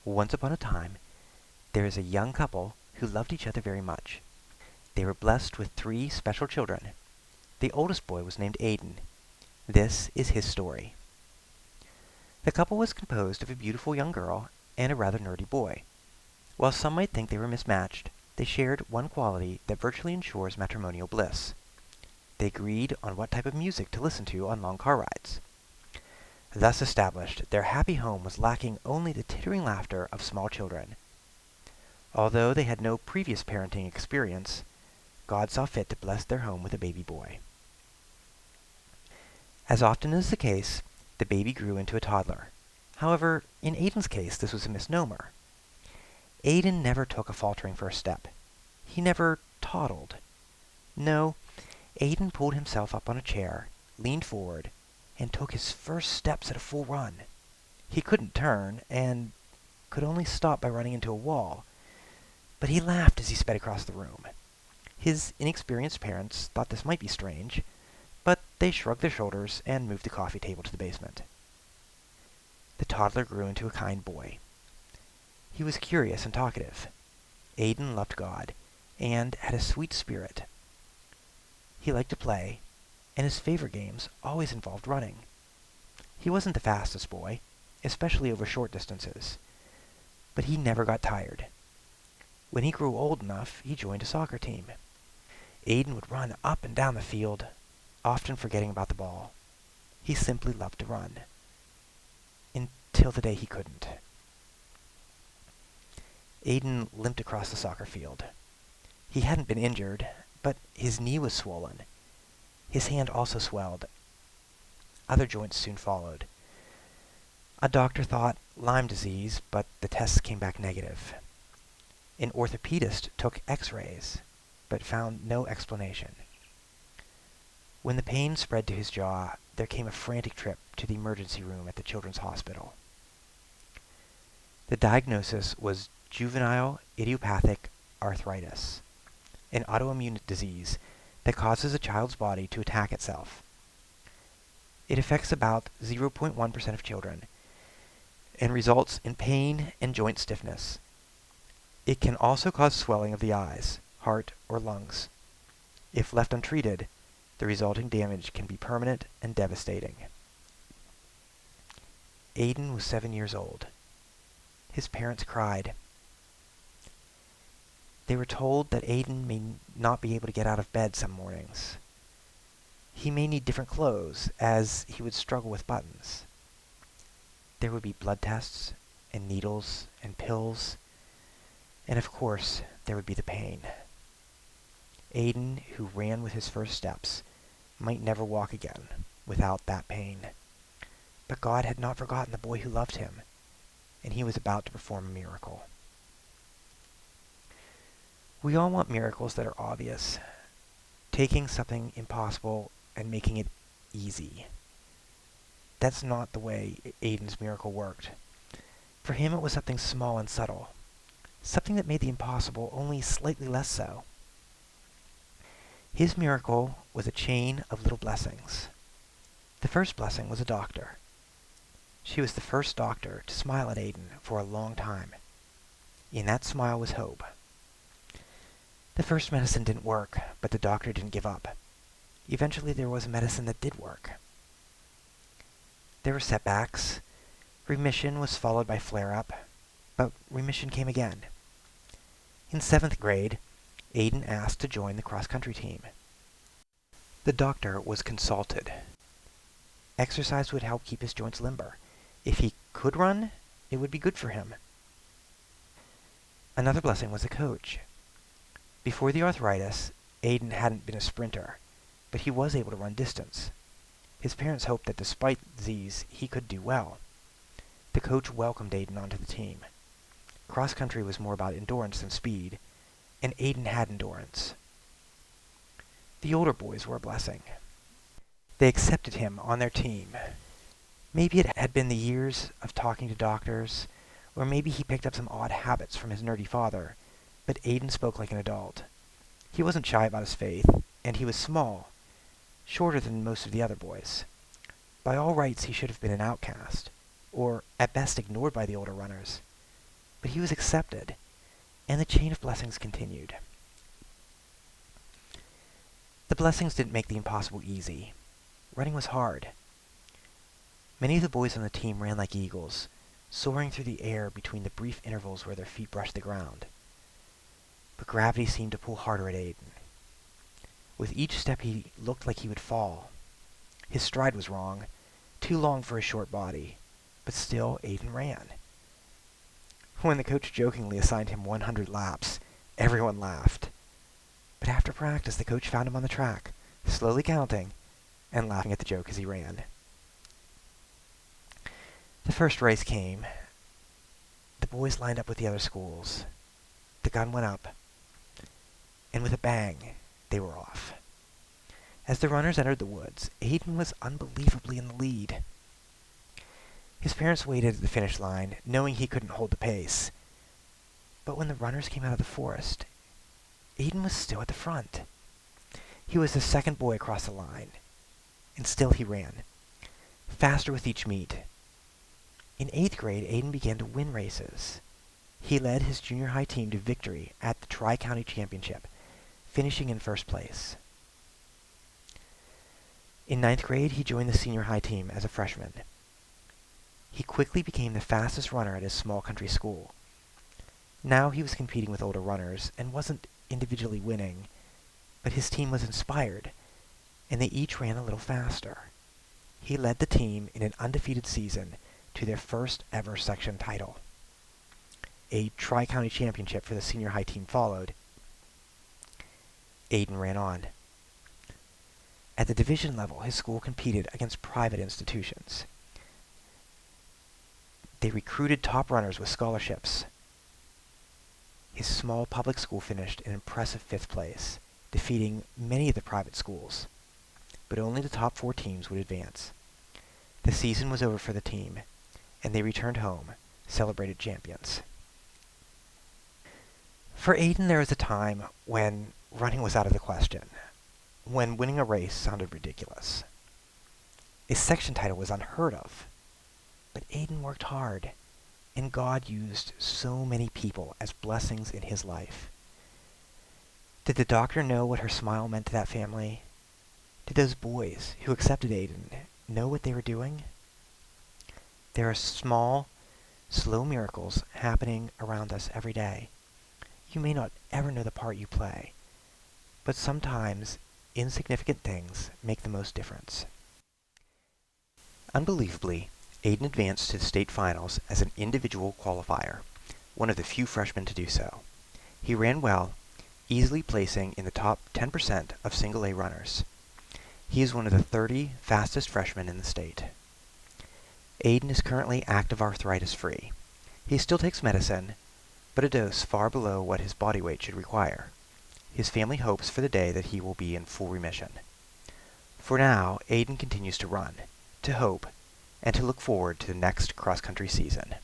Once upon a time, there was a young couple who loved each other very much. They were blessed with 3 special children. The oldest boy was named Aidan. This is his story. The couple was composed of a beautiful young girl and a rather nerdy boy. While some might think they were mismatched, they shared one quality that virtually ensures matrimonial bliss. They agreed on what type of music to listen to on long car rides. Thus established, their happy home was lacking only the tittering laughter of small children. Although they had no previous parenting experience, God saw fit to bless their home with a baby boy. As often is the case, the baby grew into a toddler. However, in Aidan's case, this was a misnomer. Aidan never took a faltering first step. He never toddled. No, Aidan pulled himself up on a chair, leaned forward, and took his first steps at a full run. He couldn't turn, and could only stop by running into a wall, but he laughed as he sped across the room. His inexperienced parents thought this might be strange, but they shrugged their shoulders and moved the coffee table to the basement. The toddler grew into a kind boy. He was curious and talkative. Aidan loved God, and had a sweet spirit. He liked to play, and his favorite games always involved running. He wasn't the fastest boy, especially over short distances, but he never got tired. When he grew old enough, he joined a soccer team. Aidan would run up and down the field, often forgetting about the ball. He simply loved to run. Until the day he couldn't. Aidan limped across the soccer field. He hadn't been injured, but his knee was swollen. His hand also swelled. Other joints soon followed. A doctor thought Lyme disease, but the tests came back negative. An orthopedist took x-rays, but found no explanation. When the pain spread to his jaw, there came a frantic trip to the emergency room at the children's hospital. The diagnosis was juvenile idiopathic arthritis, an autoimmune disease that causes a child's body to attack itself. It affects about 0.1% of children and results in pain and joint stiffness. It can also cause swelling of the eyes, heart, or lungs. If left untreated, the resulting damage can be permanent and devastating. Aidan was 7 years old. His parents cried. They were told that Aidan may not be able to get out of bed some mornings. He may need different clothes, as he would struggle with buttons. There would be blood tests, and needles, and pills, and of course, there would be the pain. Aidan, who ran with his first steps, might never walk again without that pain. But God had not forgotten the boy who loved him, and he was about to perform a miracle. We all want miracles that are obvious, taking something impossible and making it easy. That's not the way Aidan's miracle worked. For him it was something small and subtle, something that made the impossible only slightly less so. His miracle was a chain of little blessings. The first blessing was a doctor. She was the first doctor to smile at Aidan for a long time. In that smile was hope. The first medicine didn't work, but the doctor didn't give up. Eventually there was a medicine that did work. There were setbacks. Remission was followed by flare-up, but remission came again. In 7th grade, Aidan asked to join the cross-country team. The doctor was consulted. Exercise would help keep his joints limber. If he could run, it would be good for him. Another blessing was a coach. Before the arthritis, Aidan hadn't been a sprinter, but he was able to run distance. His parents hoped that despite disease, he could do well. The coach welcomed Aidan onto the team. Cross-country was more about endurance than speed, and Aidan had endurance. The older boys were a blessing. They accepted him on their team. Maybe it had been the years of talking to doctors, or maybe he picked up some odd habits from his nerdy father, but Aidan spoke like an adult. He wasn't shy about his faith, and he was small, shorter than most of the other boys. By all rights, he should have been an outcast, or at best ignored by the older runners. but he was accepted, and the chain of blessings continued. The blessings didn't make the impossible easy. Running was hard. Many of the boys on the team ran like eagles, soaring through the air between the brief intervals where their feet brushed the ground. But gravity seemed to pull harder at Aidan. With each step he looked like he would fall. His stride was wrong, too long for his short body, but still Aidan ran. When the coach jokingly assigned him 100 laps, everyone laughed. But after practice, the coach found him on the track, slowly counting and laughing at the joke as he ran. The first race came. The boys lined up with the other schools. The gun went up, and with a bang, they were off. As the runners entered the woods, Aidan was unbelievably in the lead. His parents waited at the finish line, knowing he couldn't hold the pace. But when the runners came out of the forest, Aidan was still at the front. He was the second boy across the line, and still he ran, faster with each meet. In 8th grade, Aidan began to win races. He led his junior high team to victory at the Tri-County Championship, finishing in first place. In 9th grade, he joined the senior high team as a freshman. He quickly became the fastest runner at his small country school. Now he was competing with older runners and wasn't individually winning, but his team was inspired, and they each ran a little faster. He led the team in an undefeated season to their first ever section title. A Tri-County Championship for the senior high team followed. Aidan ran on. At the division level, his school competed against private institutions. They recruited top runners with scholarships. His small public school finished in impressive 5th place, defeating many of the private schools, but only the top 4 teams would advance. The season was over for the team, and they returned home, celebrated champions. For Aidan, there was a time when running was out of the question, when winning a race sounded ridiculous. A section title was unheard of. But Aidan worked hard, and God used so many people as blessings in his life. Did the doctor know what her smile meant to that family? Did those boys who accepted Aidan know what they were doing? There are small, slow miracles happening around us every day. You may not ever know the part you play, but sometimes insignificant things make the most difference. Unbelievably, Aidan advanced to the state finals as an individual qualifier, one of the few freshmen to do so. He ran well, easily placing in the top 10% of single-A runners. He is one of the 30 fastest freshmen in the state. Aidan is currently active arthritis-free. He still takes medicine, but a dose far below what his body weight should require. His family hopes for the day that he will be in full remission. For now, Aidan continues to run, to hope, and to look forward to the next cross-country season.